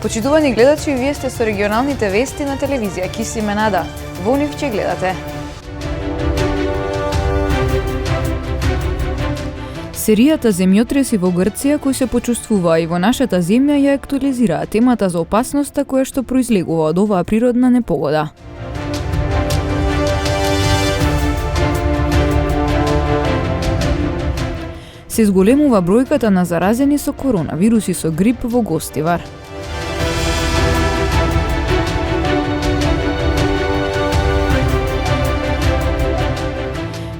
Почитувани гледачи, вие сте со регионалните вести на телевизија Кис и Менада. Во нив ќе гледате. Серијата земјотреси во Грција кои се почувствуваа и во нашата земја ја актуализираа темата за опасноста која што произлегува од оваа природна непогода. Се зголемува бројката на заразени со коронавирус и со грип во Гостивар.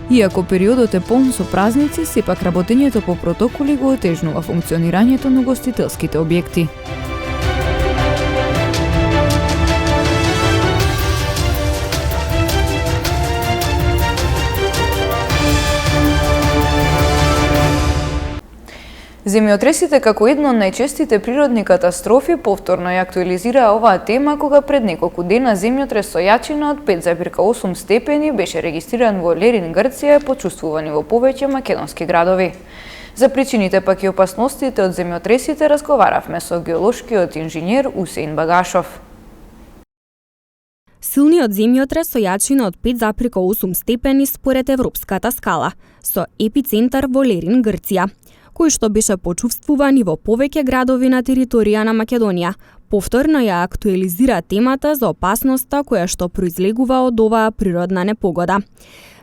Иако периодот е полн со празници, сепак работењето по протоколи го отежнува функционирањето на угостителските објекти. Земјотресите како една од најчестите природни катастрофи повторно ја актуализираа оваа тема кога пред неколку дена земјотрес со јачина од 5,8 степени беше регистриран во Лерин, Грција, почувствувани во повеќе македонски градови. За причините пак и опасностите од земјотресите разговаравме со геолошкиот инженер Усеин Багашов. Силниот земјотрес со јачина од 5,8 степени според европската скала, со епицентар во Лерин, Грција, кој што беше почувствуван и во повеќе градови на територија на Македонија, повторно ја актуализира темата за опасноста која што произлегува од оваа природна непогода.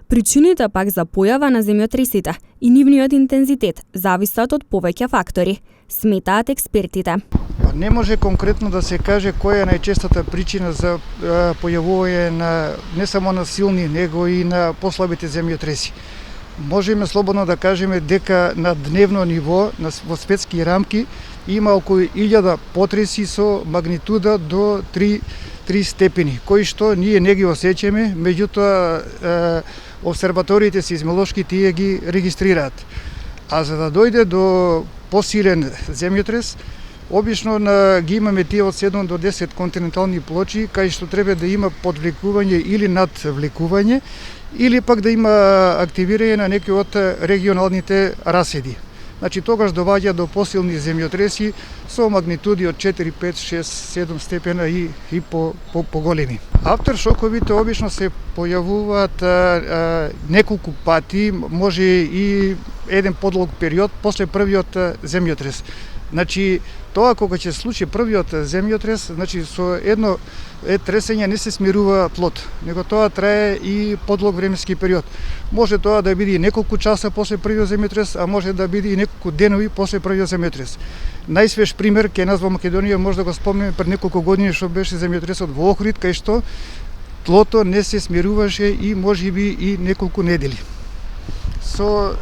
Причините пак за појава на земјотресите и нивниот интензитет зависат од повеќе фактори, сметаат експертите. Не може конкретно да се каже која е најчестата причина за појавување на не само на силни, него и на послабите земјотреси. Можеме слободно да кажеме дека на дневно ниво, во светски рамки, има околу 1000 потреси со магнитуда до 3 степени, кои што ние не ги осеќаме, меѓутоа обсерваториите сеизмолошки тие ги регистрираат. А за да дојде до посилен земјотрес, обично ги имаме тие од 7 до 10 континентални плочи, кај што треба да има подвлекување или надвлекување, или пак да има активирање на некои од регионалните раседи. Значи тогаш доваѓа до посилни земјотреси со магнитуди од 4, 5, 6, 7 степена и поголеми. Автершоковите обично се појавуваат неколку пати, може и еден подлог период после првиот земјотрес. Значи, тоа кога ќе случи првиот земјотрес, значи со едно тресење не се смирува плод, него тоа трае и подлог временски период. Може тоа да биде и неколку часа после првиот земјотрес, а може да биде и неколку денови после првиот земјотрес. Најсвеж пример кај нас во Македонија може да го спомнеме пред неколку години што беше земјотресот во Охрид, кај што тлото не се смируваше и можеби и неколку недели. Со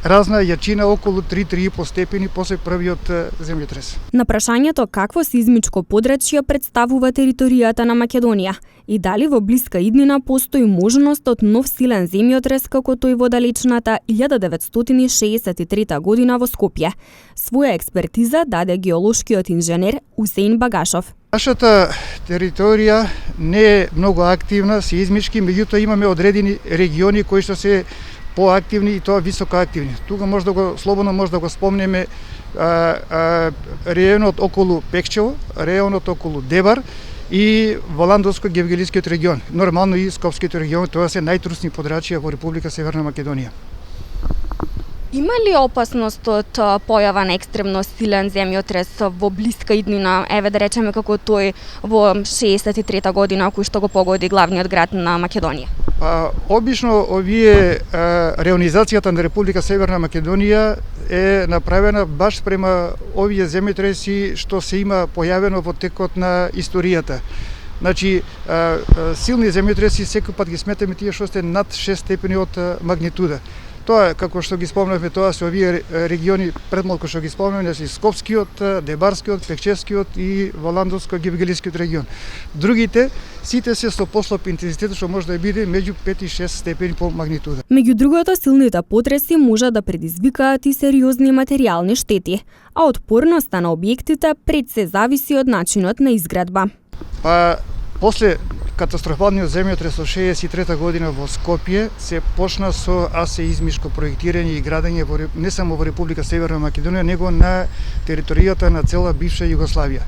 разна јачина околу 3-3,5 степени после првиот земјотрес. На прашањето какво сизмичко подрачје представува територијата на Македонија и дали во блиска иднина постои можност од нов силен земјотрес како тој во далечната 1963 година во Скопје, своја експертиза даде геолошкиот инженер Усеин Багашов. Нашата територија не е многу активна, сеизмички, меѓутоа имаме одредени региони кои што се поактивни и тоа високо активни. Тука слободно може да го спомнеме районот околу Пекчево, районот околу Дебар и Воландовско-Гевгелискиот регион. Нормално и Скопскиот регион, тоа се најтрусни подрачја во Република Северна Македонија. Има ли опасност од појава на екстремно силен земјотрес во блиска иднина, еве да речеме како тој во 63 година кој што го погоди главниот град на Македонија? Обично реонизацијата на Република Северна Македонија е направена баш према овие земјотреси што се има појавено во текот на историјата. Значи, силни земјотреси секој пат ги сметаме тие што се над 6 степени од магнитуда. Тоа, како што ги спомнавме, тоа се овие региони предмалку што ги спомнавме, Скопскиот, Дебарскиот, Пекчевскиот и Воландовско-Гевгелискиот регион. Другите, сите се со послаб интензитет што може да биде меѓу 5 и 6 степени по магнитуда. Меѓу другото, силните потреси може да предизвикаат и сериозни материјални штети, а отпорноста на објектите пред се зависи од начинот на изградба. После катастрофалниот земјотрес од 63 година во Скопје се почна со асеизмичко проектирање и градење не само во Република Северна Македонија, него на територијата на цела бивша Југославија.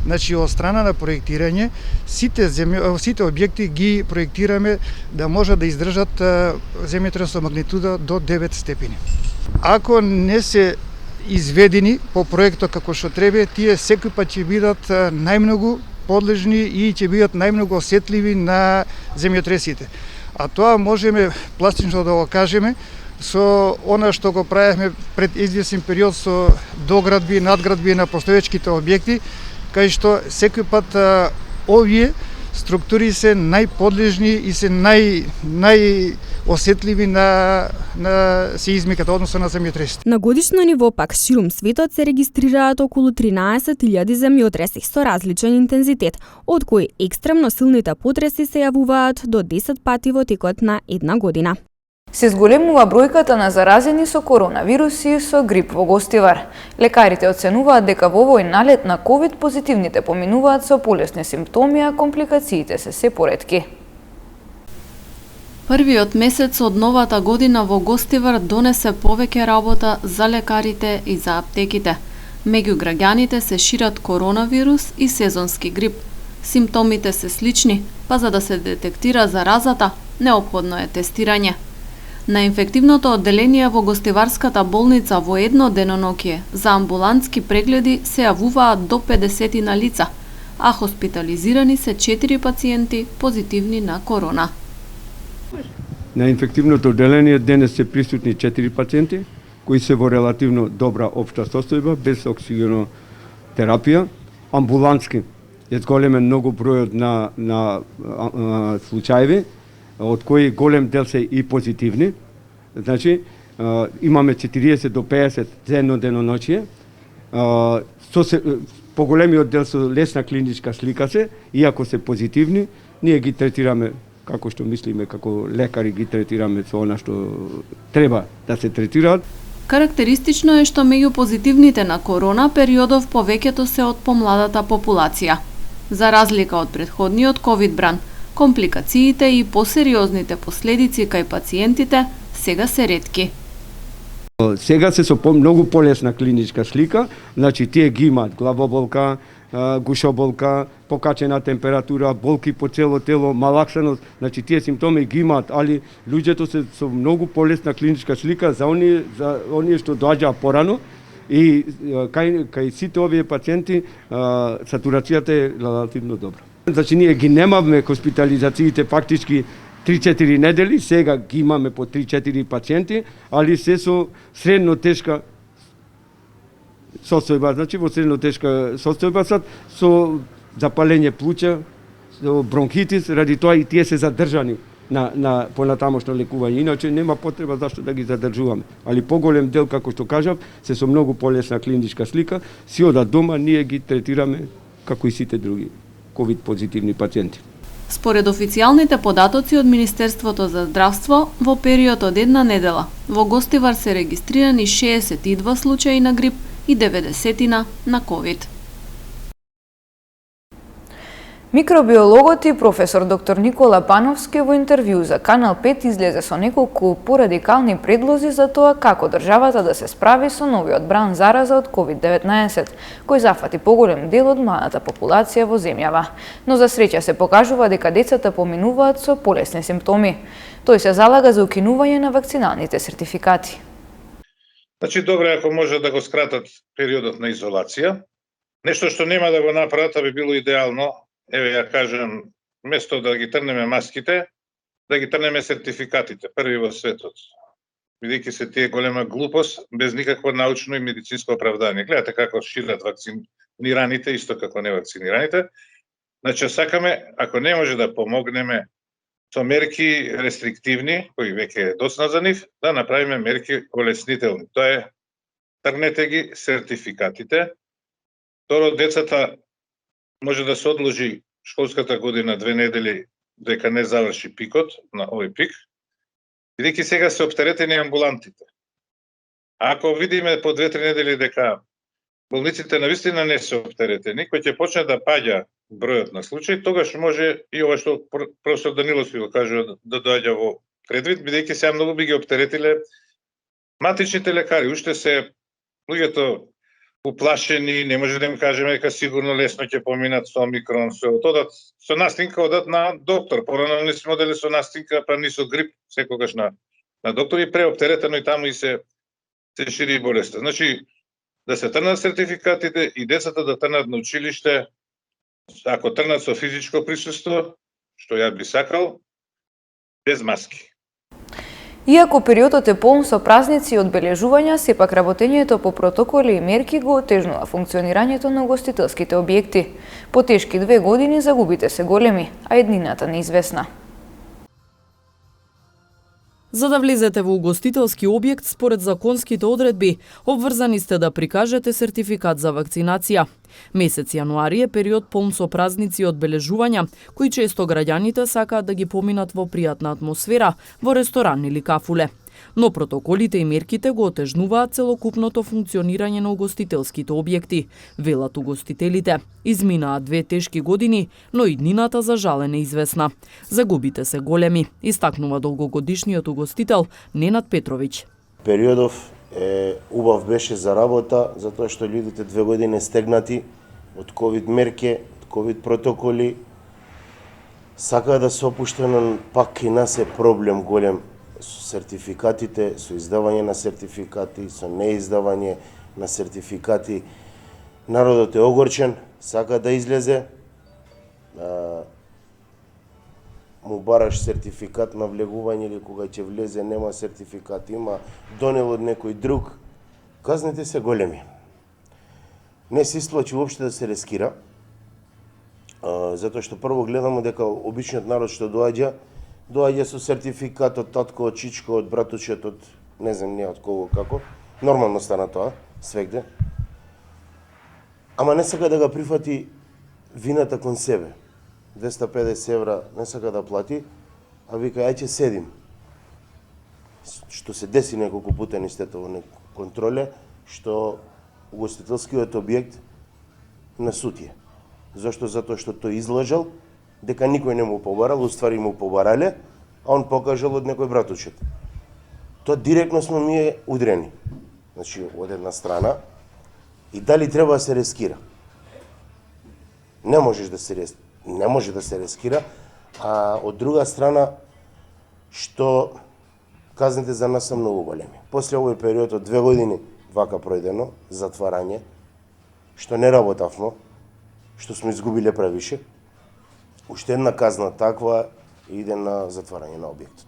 Значи, од страна на проектирање, сите објекти ги проектираме да може да издржат земјотрес со магнитуда до 9 степени. Ако не се изведени по проектот како што треба, тие секој пат ќе бидат најмногу подлежни и ќе бидат најмногу осетливи на земјотресите. А тоа можеме пластично да го кажеме со она што го правевме пред извесен период со доградби, надградби на постоечките објекти, кај што секој пат овие структури се најподлежни и се најосетливи на сеизмиката, односно на земјотресите. На годишно ниво пак ширум светот се регистрираат околу 13.000 земјотреси со различен интензитет, од кои екстремно силните потреси се јавуваат до 10 пати во текот на една година. Се зголемува бројката на заразени со коронавируси и со грип во Гостивар. Лекарите оценуваат дека во овој налет на ковид позитивните поминуваат со полесни симптоми, а компликациите се поретки. Првиот месец од новата година во Гостивар донесе повеќе работа за лекарите и за аптеките. Меѓу граѓаните се шират коронавирус и сезонски грип. Симптомите се слични, па за да се детектира заразата, неопходно е тестирање. На инфективното одделение во Гостиварската болница во едно деноноќие за амбулантски прегледи се јавуваат до 50 на лица, а хоспитализирани се 4 пациенти позитивни на корона. На инфективното одделение денес се присутни 4 пациенти кои се во релативно добра општа состојба, без оксигенотерапија. Амбулантски е зголемен многу бројот на случаеви, од кои голем дел се и позитивни. Значи, имаме 40 до 50 за едно деноноќие. Поголемиот дел со лесна клиничка слика се, иако се позитивни, ние ги третираме како што мислиме, како лекари ги третираме со она што треба да се третираат. Карактеристично е што меѓу позитивните на корона периодов повеќето се од помладата популација. За разлика од претходниот ковид бран, компликациите и посериозните последици кај пациентите сега се ретки. Сега се со многу полесна клиничка слика, значи тие ги имаат главоболка, гушоболка, покачена температура, болки по цело тело, малаксаност, значи тие симптоми ги имаат, али луѓето се со многу полесна клиничка слика за оние што доаѓаа порано и кај сите овие пациенти сатурацијата е релативно добра. Значи ние ги немавме хоспитализациите фактички 3-4 недели, сега ги имаме по 3-4 пациенти, али се со средно тешка состојба, значи во средно тешка состојба со запалење плуќа, со бронхитис, ради тоа и тие се задржани на понатамошно лекување. Иначе нема потреба зашто да ги задржуваме. Али поголем дел, како што кажав, се со многу полесна клиничка слика, си одат дома, ние ги третираме како и сите други ковид позитивни пациенти. Според официјалните податоци од Министерството за здравство, во период од една недела во Гостивар се регистрирани 62 случаи на грип и 90 на ковид. Микробиологот и професор доктор Никола Пановски во интервју за Канал 5 излезе со неколку порадикални предлози за тоа како државата да се справи со новиот бран зараза од COVID-19, кој зафати поголем дел од младата популација во земјава. Но за среќа се покажува дека децата поминуваат со полесни симптоми. Тој се залага за укинување на вакциналните сертификати. Значи, добро е ако може да го скратат периодот на изолација. Нешто што нема да го направат, би било идеално. Еве ја кажам, место да ги трнеме маските, да ги трнеме сертификатите, први во светот. Бидејќи се тие голема глупост, без никакво научно и медицинско оправдание. Гледате како шират вакцинираните, исто како невакцинираните. Значи, сакаме, ако не може да помогнеме со мерки рестриктивни, кои веќе е доцна за нив, да направиме мерки олеснителни. Тоа е, трнете ги сертификатите. Второ, децата може да се одложи школската година 2 недели дека не заврши пикот на овој пик, бидејќи сега се оптеретени амбулантите. Ако видиме по 2-3 недели дека болниците навистина не се оптеретени, кој ќе почне да паѓа бројот на случаи, тогаш може и ова што професор Даниловски го кажува да доаѓа во предвид, бидејќи сега многу би ги оптеретиле матичните лекари. Уште се луѓето уплашени, не може да им кажеме дека сигурно лесно ќе поминат со омикрон, одат со настинка, одат на доктор. Порано не сме одели со настинка, па ни со грип, секогаш на доктор и преоптеретено и таму и се шири болеста. Значи, да се трнат сертификатите и децата да трнат на училиште, ако трнат со физичко присуство, што ја би сакал, без маски. Иако периодот е полн со празници и одбележувања, сепак работењето по протоколи и мерки го отежнува функционирањето на угостителските објекти. По тешки 2 години загубите се големи, а еднината неизвестна. За да влезете во угостителски објект според законските одредби, обврзани сте да прикажете сертификат за вакцинација. Месец јануари е период полн со празници и одбележувања, кои често граѓаните сакаат да ги поминат во пријатна атмосфера, во ресторан или кафуле. Но протоколите и мерките го отежнуваат целокупното функционирање на угостителските објекти, велат угостителите. Изминаа 2 тешки години, но иднината за жал е неизвестна. Загубите се големи, истакнува долгогодишниот угостител Ненад Петровиќ. Периодов убав беше за работа, затоа што луѓето 2 години стегнати од ковид мерки, од ковид протоколи. Сакаа да се опуштено, пак и нас е проблем голем со сертификатите, со издавање на сертификати, со неиздавање на сертификати. Народот е огорчен, сака да излезе, му бараш сертификат на влегување или кога ќе влезе нема сертификат, има донел од некој друг. Казните се големи. Не се исплачи уопште да се рискира, затоа што прво гледамо дека обичниот народ што доаѓа со сертификат од татко, од чичко, од братучет, од не знам не од кого како. Нормално стана тоа, свегде. Ама не сака да го прифати вината кон себе. 250 евра не сака да плати, а вика, ај ќе седим. Што се деси неколку пута нистето во контроле, што угостителскиот објект на сутие. Зошто? Затоа што тој излажал дека никој не му побарал, уствари му побарале, а он покажал од некој братучет. Тоа директно сме ние удрени. Значи, од една страна, и дали треба да се рискира? Не може да се рискира, а од друга страна, што казните за нас се многу големи. После овој период од 2 години вака пројдено, затварање, што не работавмо, што сме изгубиле превише, уште една казна таква иде на затварање на објектот.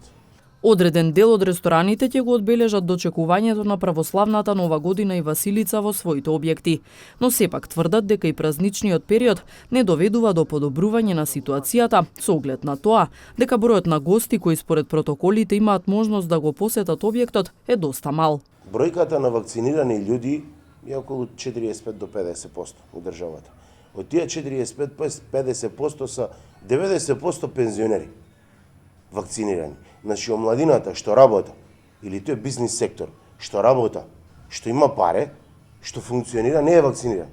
Одреден дел од рестораните ќе го одбележат дочекувањето на православната Нова година и Василица во своите објекти, но сепак тврдат дека и празничниот период не доведува до подобрување на ситуацијата со оглед на тоа дека бројот на гости кои според протоколите имаат можност да го посетат објектот е доста мал. Бројката на вакцинирани луѓе е околу 45 до 50% у државата. Од тие 45-50% са 90% пензионери вакцинирани. Значи, омладината што работа, или тој бизнис сектор, што работа, што има паре, што функционира, не е вакциниран.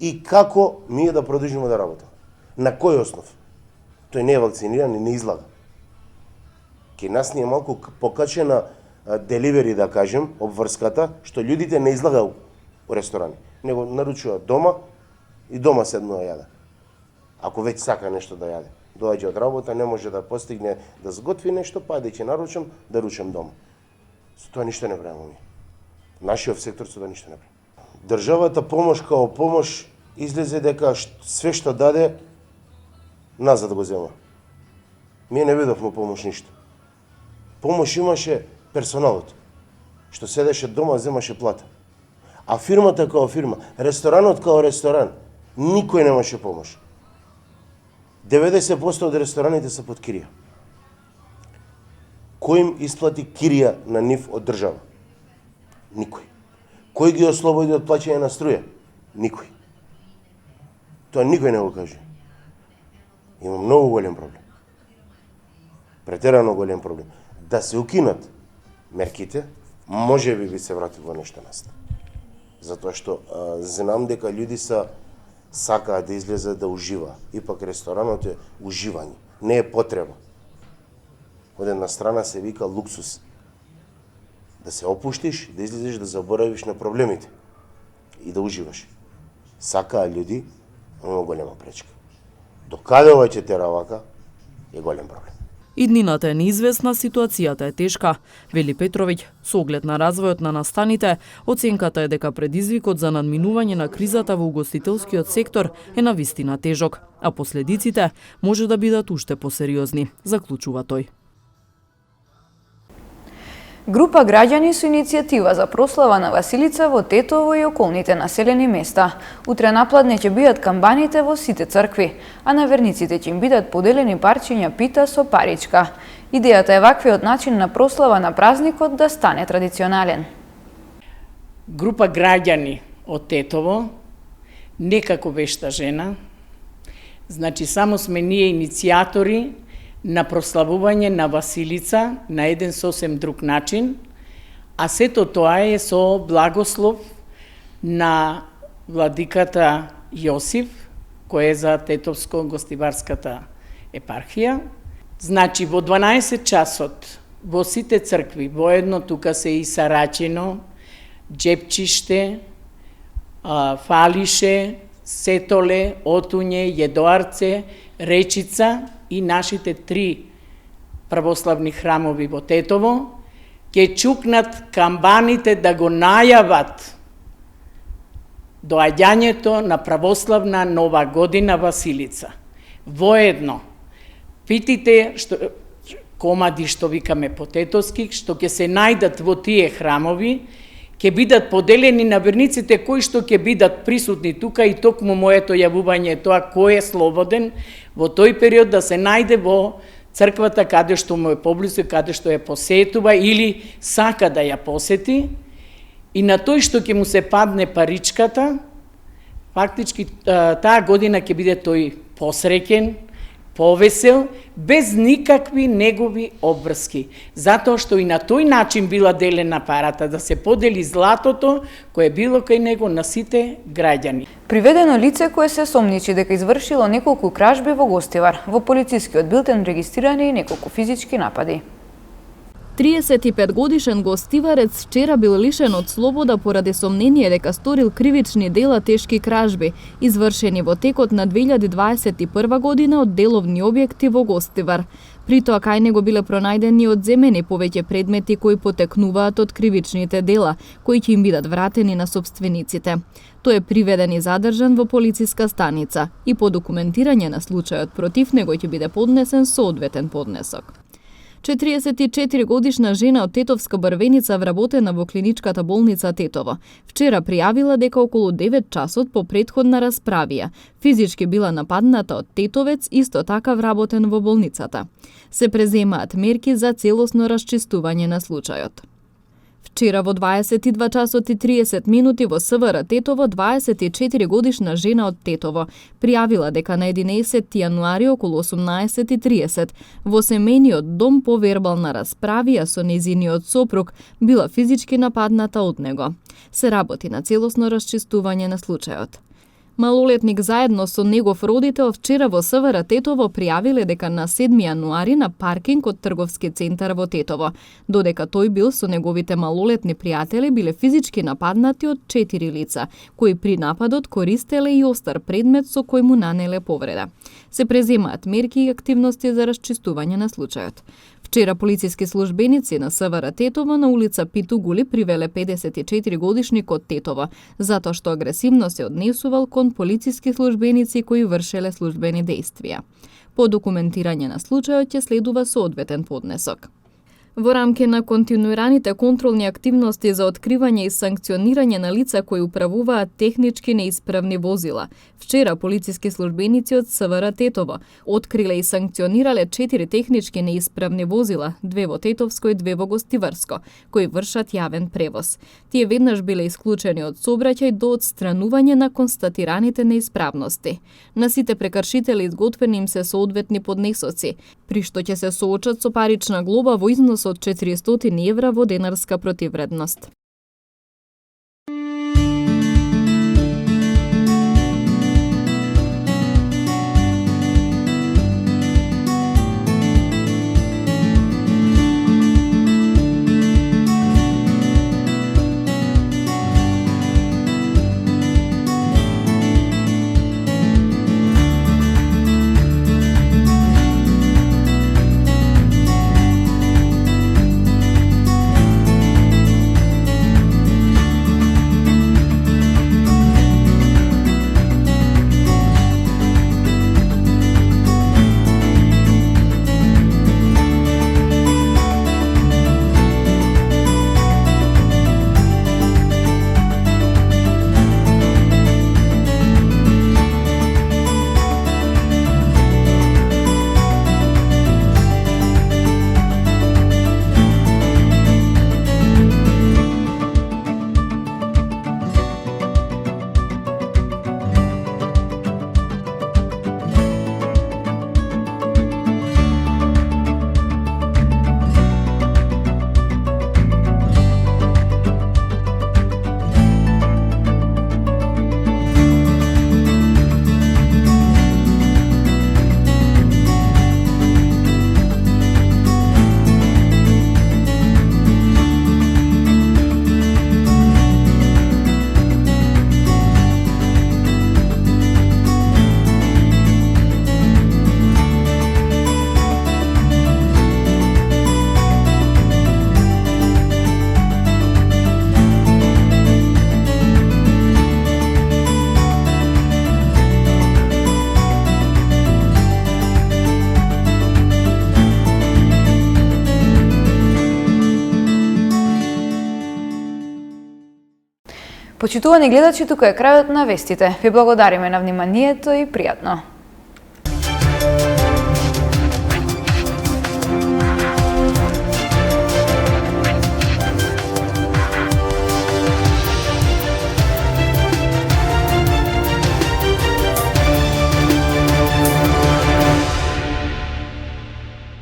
И како ние да продолжиме да работаме? На кој основ? Тој не е вакциниран и не излага. Ке нас ни е малку покачена деливери, да кажем, обврската, што луѓето не излагаат у ресторани, него наручуваат дома и дома седнува јаде. Ако веќе сака нешто да јаде, доаѓа од работа, не може да постигне да сготви нешто, па да ќе наручам, да ручам дома. Со тоа ништо не правиме ние. Нашиот сектор со тоа ништо не прави. Државата помош као помош излезе дека све што даде назад го зема. Ние не видовме помош ништо. Помош имаше персоналот, што седеше дома, земаше плата. А фирмата као фирма, ресторанот као ресторан, никој немаше помош. 90% од рестораните се под кирија. Кој им исплати кирија на нив од држава? Никој. Кој ги ослободи од плаќање на струја? Никој. Тоа никој не го каже. Има многу голем проблем. Претерано голем проблем. Да се укинат мерките, може би се вратило нешто настан. Затоа што знам дека луѓе сакаат да излезат да ужива. Ипак ресторанот е уживање, не е потреба. Од една страна се вика луксус. Да се опуштиш, да излезеш, да заборавиш на проблемите. и да уживаш. Сакаа луѓе, има голема пречка. Докаде ова ќе тера вака, е голем проблем. Иднината е неизвестна, ситуацијата е тешка, вели Петровиќ. Со оглед на развојот на настаните, оценката е дека предизвикот за надминување на кризата во угостителскиот сектор е навистина тежок, а последиците може да бидат уште посериозни, заклучува тој. Група граѓани со иницијатива за прослава на Василица во Тетово и околните населени места. Утре напладне ќе бидат камбаните во сите цркви, а на верниците ќе им бидат поделени парчиња пита со паричка. Идејата е ваквиот начин на прослава на празникот да стане традиционален. Група граѓани од Тетово, некако вешта жена, значи само сме ние иницијатори на прославување на Василица на еден сосем друг начин, а сето тоа е со благослов на владиката Јосиф, кој е за Тетовско-гостиварската епархија. Значи, во 12 часот, во сите цркви, воедно тука се и Сарачино, Джепчиште, Фалише, Сетоле, Отуње, Једоарце, Речица и нашите 3 православни храмови во Тетово, ќе чукнат камбаните да го најават доаѓањето на православна нова година Василица. Воедно, питите комади што викаме по тетовски, што ќе се најдат во тие храмови, ќе бидат поделени на верниците кои што ќе бидат присутни тука и токму моето јавување тоа кој е слободен во тој период да се најде во црквата каде што му е поблису, каде што ја посетува или сака да ја посети, и на тој што ќе му се падне паричката, фактички таа година ќе биде тој посреќен, повесел, без никакви негови обврски. Затоа што и на тој начин била делена парата, да се подели златото кое било кај него на сите граѓани. Приведено лице кое се сомничи дека извршило неколку кражби во Гостивар. Во полицискиот билтен регистрирани и неколку физички напади. 35-годишен гостиварец вчера бил лишен од слобода поради сомнение дека сторил кривични дела тешки кражби, извршени во текот на 2021 година од деловни објекти во Гостивар. При тоа кај него биле пронајдени одземени повеќе предмети кои потекнуваат од кривичните дела, кои ќе им бидат вратени на собствениците. Тој е приведен и задржан во полициска станица и по документирање на случајот против него ќе биде поднесен соодветен поднесок. 44-годишна жена од Тетовска Брвеница вработена во клиничката болница Тетово. Вчера пријавила дека околу 9 часот по претходна расправија физички била нападната од тетовец, исто така вработен во болницата. Се преземаат мерки за целосно расчистување на случајот. Вчера во 22 часот и 30 минути во СВР Тетово 24-годишна жена од Тетово пријавила дека на 11 јануари околу 18:30 во семејниот дом по вербална расправија со нејзиниот сопруг била физички нападната од него. Се работи на целосно расчистување на случајот. Малолетник заедно со негов родител вчера во СВР Тетово пријавиле дека на 7 јануари на паркинг од трговски центар во Тетово, додека тој бил со неговите малолетни пријатели биле физички нападнати од 4 лица, кои при нападот користеле и остар предмет со кој му нанеле повреда. Се преземаат мерки и активности за расчистување на случајот. Вчера полициски службеници на СВР Тетово на улица Питугули привеле 54-годишник од Тетово, затоа што агресивно се однесувал кон полициски службеници кои вршеле службени дејствија. По документирање на случајот ќе следува соодветен поднесок. Во рамки на континуираните контролни активности за откривање и санкционирање на лица кои управуваат технички неисправни возила, вчера полициски службеници од СВР Тетово откриле и санкционирале 4 технички неисправни возила, 2 во Тетовско и 2 во Гостиварско, кои вршат јавен превоз. Тие веднаш биле исклучени од сообраќај до отстранување на констатираните неисправности. На сите прекршители изготвени им се соодветни поднесоци, при што ќе се соочат со парична глоба во износ од 400 евра во денарска противредност. Почитувани гледачи, тука е крајот на вестите. Ви благодариме на вниманието и пријатно.